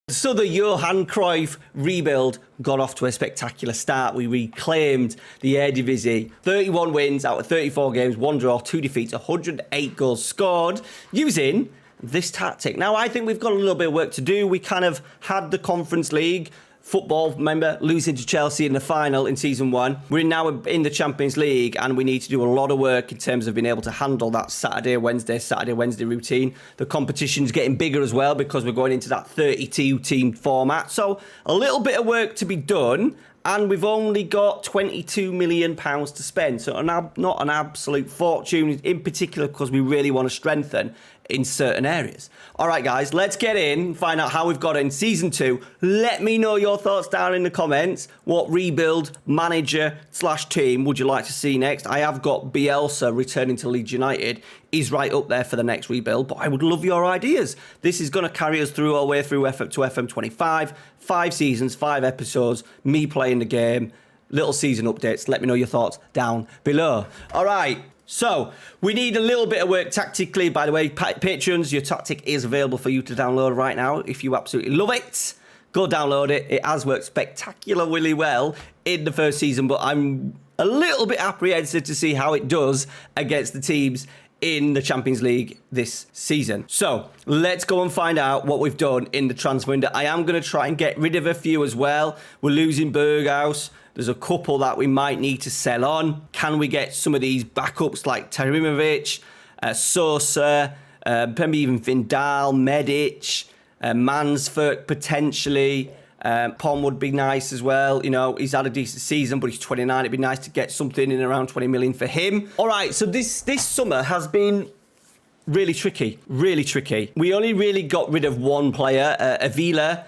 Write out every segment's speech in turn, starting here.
So the Johan Cruyff rebuild got off to a spectacular start. We reclaimed the Eredivisie. 31 wins out of 34 games, 1 draw, 2 defeats, 108 goals scored using this tactic. Now, I think we've got a little bit of work to do. We kind of had the Conference League football, remember, losing to Chelsea in the final in season 1. We're now in the Champions League and we need to do a lot of work in terms of being able to handle that Saturday, Wednesday routine. The competition's getting bigger as well because we're going into that 32-team format. So a little bit of work to be done, and we've only got £22 million to spend. So not an absolute fortune, in particular because we really want to strengthen in certain areas. All right, guys, let's get in, find out how we've got in season 2. Let me know your thoughts down in the comments. What rebuild, manager / team would you like to see next? I have got Bielsa returning to Leeds United. He's right up there for the next rebuild, but I would love your ideas. This is going to carry us through all the way through to FM25. 5 seasons, 5 episodes, me playing the game, little season updates. Let me know your thoughts down below. All right. So, we need a little bit of work tactically. By the way, patrons, your tactic is available for you to download right now. If you absolutely love it, go download it. It has worked spectacularly well in the first season, but I'm a little bit apprehensive to see how it does against the teams in the Champions League this season. So, let's go and find out what we've done in the transfer window. I am going to try and get rid of a few as well. We're losing Berghaus. There's a couple that we might need to sell on. Can we get some of these backups like Tarimovic, Sosa, maybe even Vindal, Medic, Mansford potentially. Pom would be nice as well. You know, he's had a decent season, but he's 29. It'd be nice to get something in around 20 million for him. All right, so this summer has been really tricky, really tricky. We only really got rid of one player, Avila.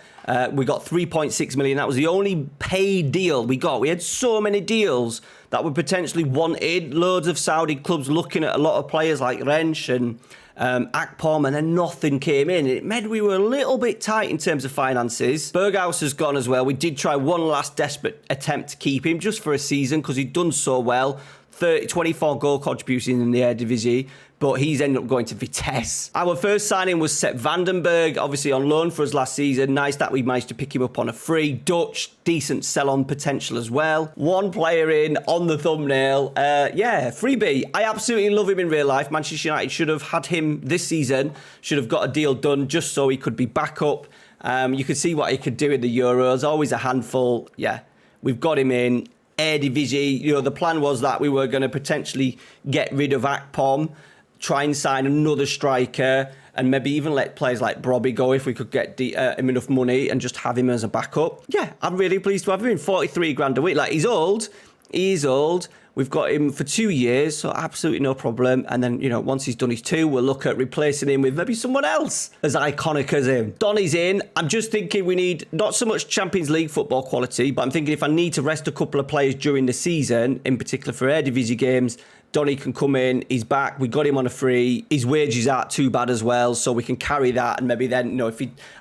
We got 3.6 million. That was the only paid deal we got. We had so many deals that were potentially wanted. Loads of Saudi clubs looking at a lot of players like Rensch and Akpom, and then nothing came in. It meant we were a little bit tight in terms of finances. Berghaus has gone as well. We did try one last desperate attempt to keep him just for a season because he'd done so well. 24 goal contributions in the Eredivisie, but he's ended up going to Vitesse. Our first signing was Sepp Vandenberg, obviously on loan for us last season. Nice that we managed to pick him up on a free. Dutch, decent sell-on potential as well. One player in on the thumbnail. Freebie. I absolutely love him in real life. Manchester United should have had him this season, should have got a deal done just so he could be back up. You could see what he could do in the Euros. Always a handful. Yeah, we've got him in. Eredivisie, you know, the plan was that we were going to potentially get rid of Akpom, try and sign another striker, and maybe even let players like Brobby go if we could get him enough money and just have him as a backup. Yeah, I'm really pleased to have him in. 43 grand a week. Like, he's old. He's old. We've got him for 2 years, so absolutely no problem. And then, you know, once he's done his 2, we'll look at replacing him with maybe someone else as iconic as him. Donny's in. I'm just thinking we need not so much Champions League football quality, but I'm thinking if I need to rest a couple of players during the season, in particular for Eredivisie games, Donny can come in. He's back. We got him on a free. His wages aren't too bad as well, so we can carry that. And maybe then, you know,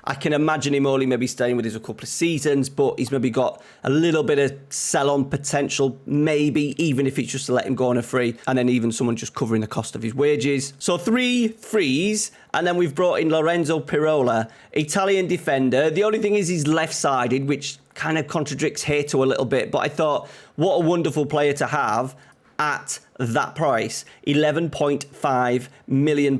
I can imagine him only maybe staying with us a couple of seasons, but he's maybe got a little bit of sell-on potential, maybe even if it's just to let him go on a free, and then even someone just covering the cost of his wages. So 3 frees, and then we've brought in Lorenzo Pirola, Italian defender. The only thing is he's left-sided, which kind of contradicts Hato a little bit, but I thought, what a wonderful player to have at that price, £11.5 million.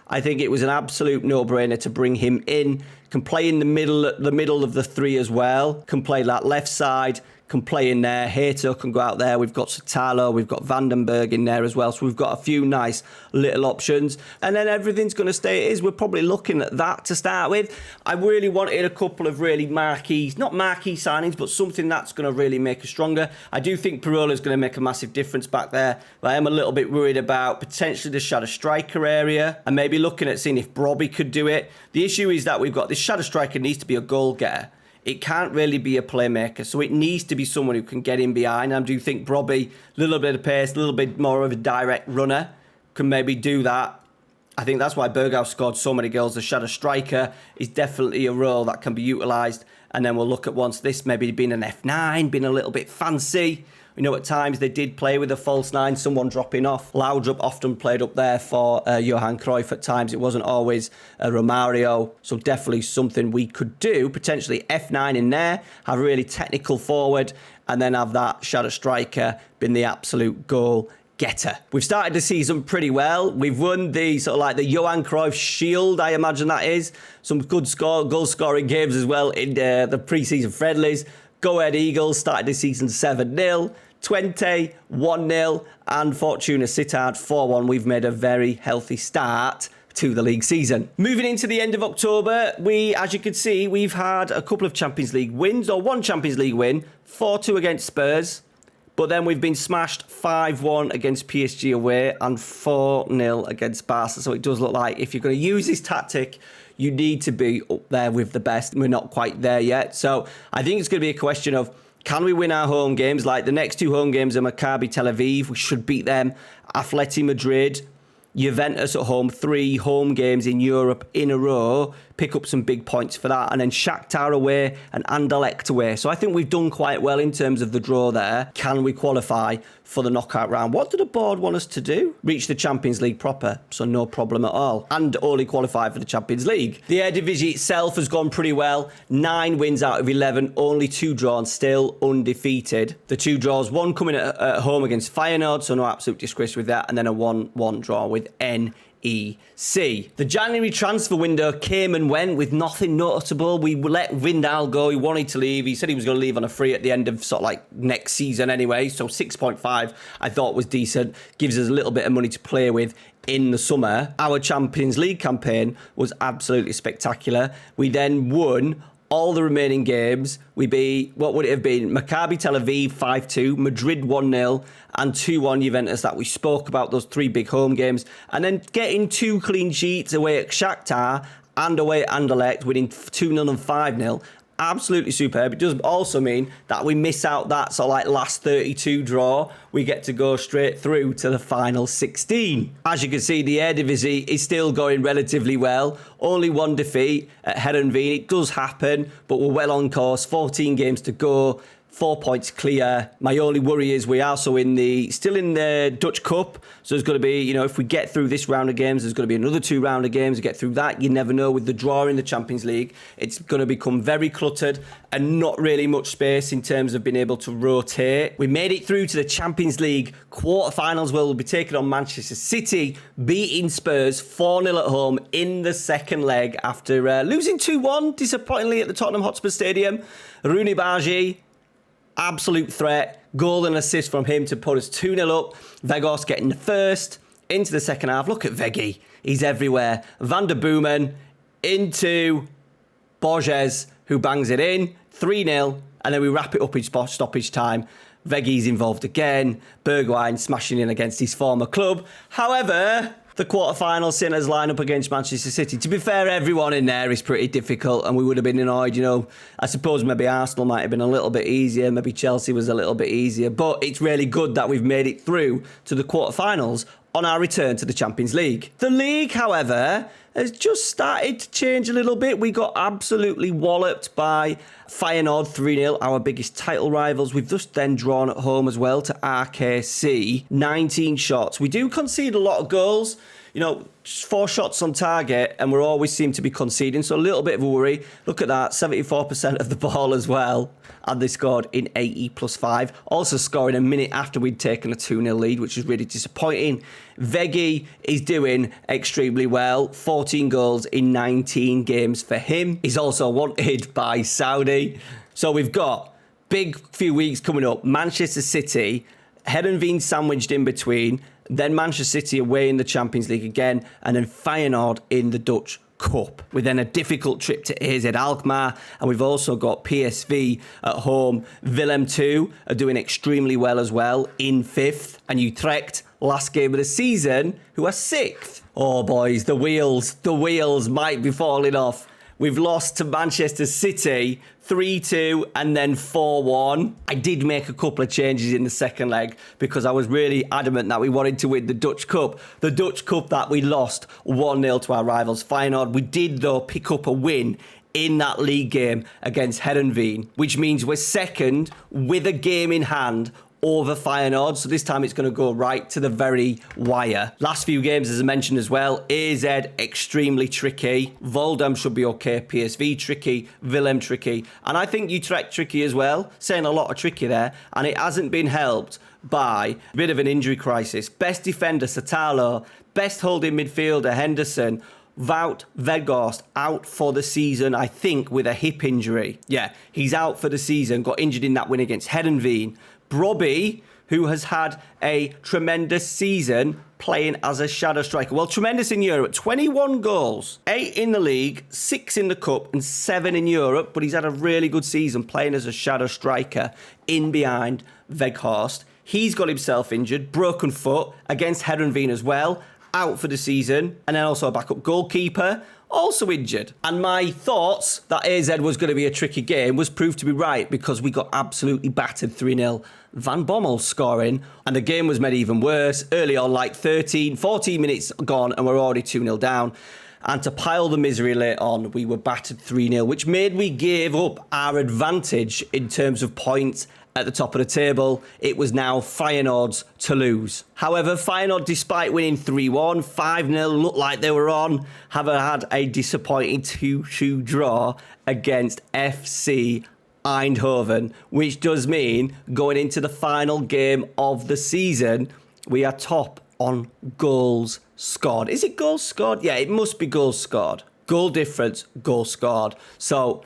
I think it was an absolute no-brainer to bring him in. Can play in the middle of the 3 as well. Can play that left side. Can play in there. Hato can go out there. We've got Sotalo. We've got Vandenberg in there as well. So we've got a few nice little options. And then everything's going to stay as is. We're probably looking at that to start with. I really wanted a couple of really marquee, not marquee signings, but something that's going to really make us stronger. I do think Pirola's going to make a massive difference back there. But I am a little bit worried about potentially the shadow striker area and maybe looking at seeing if Brobby could do it. The issue is that we've got this shadow striker needs to be a goal getter. It can't really be a playmaker, so it needs to be someone who can get in behind. I do think Brobby, a little bit of pace, a little bit more of a direct runner, can maybe do that. I think that's why Berghaus scored so many goals. The shadow striker is definitely a role that can be utilised. And then we'll look at once this maybe being an F9, being a little bit fancy. We know at times they did play with a false 9, someone dropping off. Laudrup often played up there for Johan Cruyff at times. It wasn't always Romario. So definitely something we could do. Potentially F9 in there, have a really technical forward, and then have that shadow striker been the absolute goal getter. We've started the season pretty well. We've won the sort of like the Johan Cruyff Shield, I imagine that is. Some good goal scoring games as well in the pre-season friendlies. Go Ahead Eagles started the season 7-0. Twente 1-0, and Fortuna Sittard 4-1. We've made a very healthy start to the league season. Moving into the end of October, as you can see, we've had a couple of Champions League wins, or one Champions League win, 4-2 against Spurs, but then we've been smashed 5-1 against PSG away and 4-0 against Barca. So it does look like if you're going to use this tactic, you need to be up there with the best. We're not quite there yet. So I think it's going to be a question of, can we win our home games? Like the next 2 home games are Maccabi Tel Aviv. We should beat them. Atleti Madrid, Juventus at home. 3 home games in Europe in a row. Pick up some big points for that. And then Shakhtar away and Anderlecht away. So I think we've done quite well in terms of the draw there. Can we qualify for the knockout round? What do the board want us to do? Reach the Champions League proper. So no problem at all. And only qualify for the Champions League. The Eredivisie itself has gone pretty well. 9 wins out of 11. Only 2 draws. Still undefeated. The 2 draws. One coming at home against Feyenoord. So no absolute disgrace with that. And then a 1-1 draw with NEC. The January transfer window came and went with nothing notable. We let Vindal go. He wanted to leave. He said he was going to leave on a free at the end of sort of like next season anyway. So 6.5 I thought was decent. Gives us a little bit of money to play with in the summer. Our Champions League campaign was absolutely spectacular. We then won all the remaining games. We beat, what would it have been? Maccabi Tel Aviv 5-2, Madrid 1-0, and 2-1 Juventus that we spoke about, those 3 big home games. And then getting 2 clean sheets away at Shakhtar and away at Anderlecht, winning 2-0 and 5-0. Absolutely superb. It does also mean that we miss out that sort of like last 32 draw. We get to go straight through to the final 16. As you can see, the Eredivisie is still going relatively well. Only 1 defeat at Heerenveen. It does happen, but we're well on course. 14 games to go. 4 points clear. My only worry is we are still in the Dutch Cup. So there's going to be, if we get through this round of games, there's going to be another 2 round of games to get through that. You never know with the draw in the Champions League. It's going to become very cluttered and not really much space in terms of being able to rotate. We made it through to the Champions League quarterfinals where we'll be taking on Manchester City, beating Spurs 4-0 at home in the second leg after losing 2-1, disappointingly, at the Tottenham Hotspur Stadium. Rooney Bargi, absolute threat. Goal and assist from him to put us 2-0 up. Weghorst getting the first into the second half. Look at Veggie. He's everywhere. Van der Boomen into Borges, who bangs it in. 3-0. And then we wrap it up in stoppage time. Veggie's involved again. Bergwijn smashing in against his former club. However, the quarterfinal sinners line up against Manchester City. To be fair, everyone in there is pretty difficult, and we would have been annoyed, I suppose maybe Arsenal might have been a little bit easier, maybe Chelsea was a little bit easier, but it's really good that we've made it through to the quarterfinals on our return to the Champions League. The league, however, has just started to change a little bit. We got absolutely walloped by Feyenoord 3-0, our biggest title rivals. We've just then drawn at home as well to RKC. 19 shots. We do concede a lot of goals. Just 4 shots on target, and we always seem to be conceding, so a little bit of a worry. Look at that, 74% of the ball as well. And they scored in 80 plus 5. Also scoring a minute after we'd taken a 2-0 lead, which is really disappointing. Veggie is doing extremely well. 14 goals in 19 games for him. He's also wanted by Saudi. So we've got big few weeks coming up. Manchester City, Heerenveen sandwiched in between, then Manchester City away in the Champions League again, and then Feyenoord in the Dutch Cup, with then a difficult trip to AZ Alkmaar, and we've also got PSV at home. Willem II are doing extremely well as well in 5th, and Utrecht, last game of the season, who are 6th. Oh boys, the wheels might be falling off. We've lost to Manchester City 3-2 and then 4-1. I did make a couple of changes in the second leg because I was really adamant that we wanted to win the Dutch Cup. The Dutch Cup that we lost 1-0 to our rivals Feyenoord. We did, though, pick up a win in that league game against Heerenveen, which means we're second with a game in hand, over Feyenoord, so this time it's going to go right to the very wire. Last few games, as I mentioned as well, AZ extremely tricky, Volendam should be okay, PSV tricky, Willem tricky, and I think Utrecht tricky as well, saying a lot of tricky there, and it hasn't been helped by a bit of an injury crisis. Best defender, Satalo, best holding midfielder, Henderson, Wout Weghorst out for the season, I think, with a hip injury. Yeah, he's out for the season, got injured in that win against Heerenveen. Brobby, who has had a tremendous season playing as a shadow striker. Well, tremendous in Europe. 21 goals, 8 in the league, 6 in the cup, and 7 in Europe. But he's had a really good season playing as a shadow striker in behind Weghorst. He's got himself injured, broken foot against Heerenveen as well, out for the season. And then also a backup goalkeeper, also injured. And my thoughts that AZ was going to be a tricky game was proved to be right, because we got absolutely battered 3-0. Van Bommel scoring, and the game was made even worse. Early on, like 14 minutes gone, and we're already 2-0 down. And to pile the misery later on, we were battered 3-0, which made me give up our advantage in terms of points at the top of the table. It was now Feyenoord's to lose. However, Feyenoord, despite winning 3-1, 5-0, looked like they were on, have had a disappointing 2-2 draw against FC Eindhoven, which does mean going into the final game of the season, we are top on goals scored. Is it goals scored? Yeah, it must be goals scored. Goal difference, goal scored. So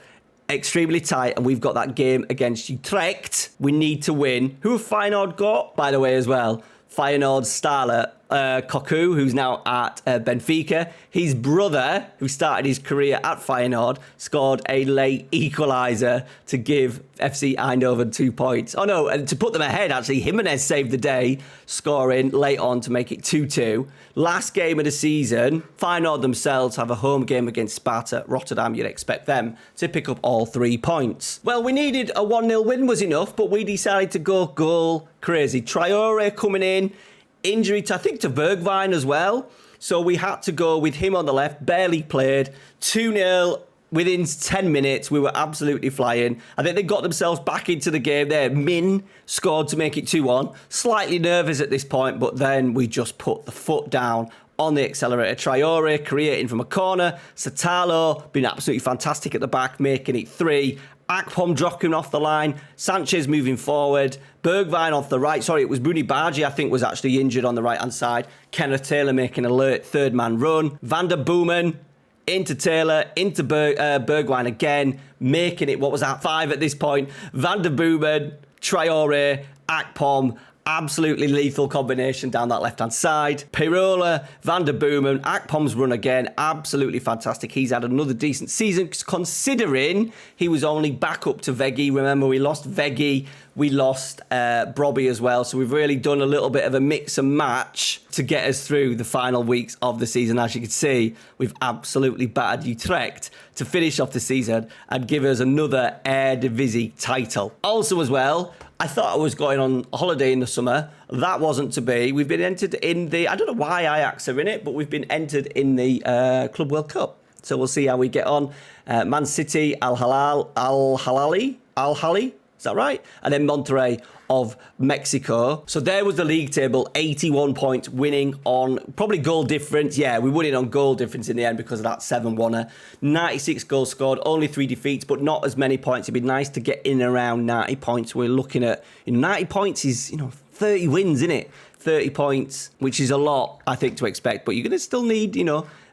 extremely tight, and we've got that game against Utrecht. We need to win. Who have Feyenoord got, by the way, as well? Feyenoord's starlet, Koku, who's now at Benfica. His brother, who started his career at Feyenoord, scored a late equaliser to give FC Eindhoven 2 points. Oh no, and to put them ahead, actually, Jimenez saved the day, scoring late on to make it 2-2. Last game of the season, Feyenoord themselves have a home game against Sparta Rotterdam. You'd expect them to pick up all 3 points. Well, we needed a 1-0 win was enough, but we decided to go goal crazy. Traore coming in, injury to, I think, to Bergwijn as well. So we had to go with him on the left, barely played, 2-0 within 10 minutes. We were absolutely flying. I think they got themselves back into the game there. Min scored to make it 2-1. Slightly nervous at this point, but then we just put the foot down on the accelerator. Traore creating from a corner. Satalo been absolutely fantastic at the back, making it 3. Akpom dropping off the line. Sanchez moving forward. Bergwijn off the right. Sorry, it was Bruni Bargi, I think, was actually injured on the right-hand side. Kenneth Taylor making a late third-man run. Van der Boomen into Taylor, into Bergwijn again, making it, what was that, 5 at this point. Van der Boomen, Traore, Akpom, absolutely lethal combination down that left-hand side. Pirola, Van der Boomen, Akpom's run again, absolutely fantastic. He's had another decent season, considering he was only back up to Veggie. Remember, we lost Veggie, we lost Brobby as well, so we've really done a little bit of a mix and match to get us through the final weeks of the season. As you can see, we've absolutely battered Utrecht to finish off the season and give us another Eredivisie title. Also as well, I thought I was going on holiday in the summer. That wasn't to be. We've been entered in the, I don't know why Ajax are in it, but we've been entered in the Club World Cup. So we'll see how we get on. Man City, Al-Hilali, is that right? And then Monterrey of Mexico. So there was the league table, 81 points, winning on probably goal difference. Yeah, we won it on goal difference in the end because of that 7-1er. 96 goals scored, only 3 defeats, but not as many points. It'd be nice to get in around 90 points. We're looking at, 90 points is, 30 wins, isn't it? 30 points, which is a lot, I think, to expect. But you're going to still need,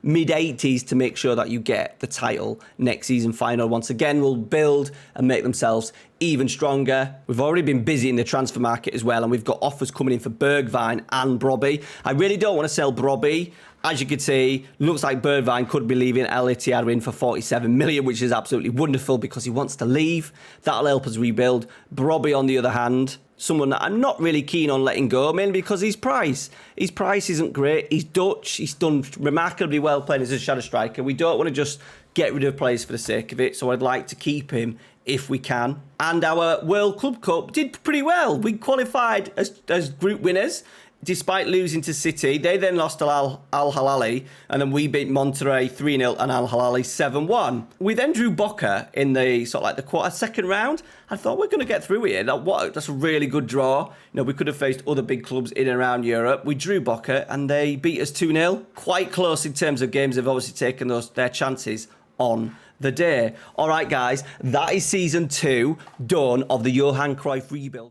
mid-80s to make sure that you get the title next season. Final once again will build and make themselves even stronger. We've already been busy in the transfer market as well, and we've got offers coming in for Bergwijn and Brobby. I really don't want to sell Brobby. As you can see, looks like Bergwijn could be leaving El Ittihad in for 47 million, which is absolutely wonderful because he wants to leave. That'll help us rebuild. Brobby, on the other hand, someone that I'm not really keen on letting go, mainly because his price isn't great. He's Dutch. He's done remarkably well playing as a shadow striker. We don't want to just get rid of players for the sake of it, so I'd like to keep him if we can. And our World Club Cup did pretty well. We qualified as group winners. despite losing to City, they then lost to Al-Hilali, and then we beat Monterrey 3-0 and Al-Hilali 7-1. We then drew Boca in the sort of like the second round. I thought we're going to get through here. That's a really good draw. We could have faced other big clubs in and around Europe. We drew Boca and they beat us 2-0. Quite close in terms of games. They've obviously taken their chances on the day. All right, guys, that is season 2 done of the Johan Cruyff rebuild.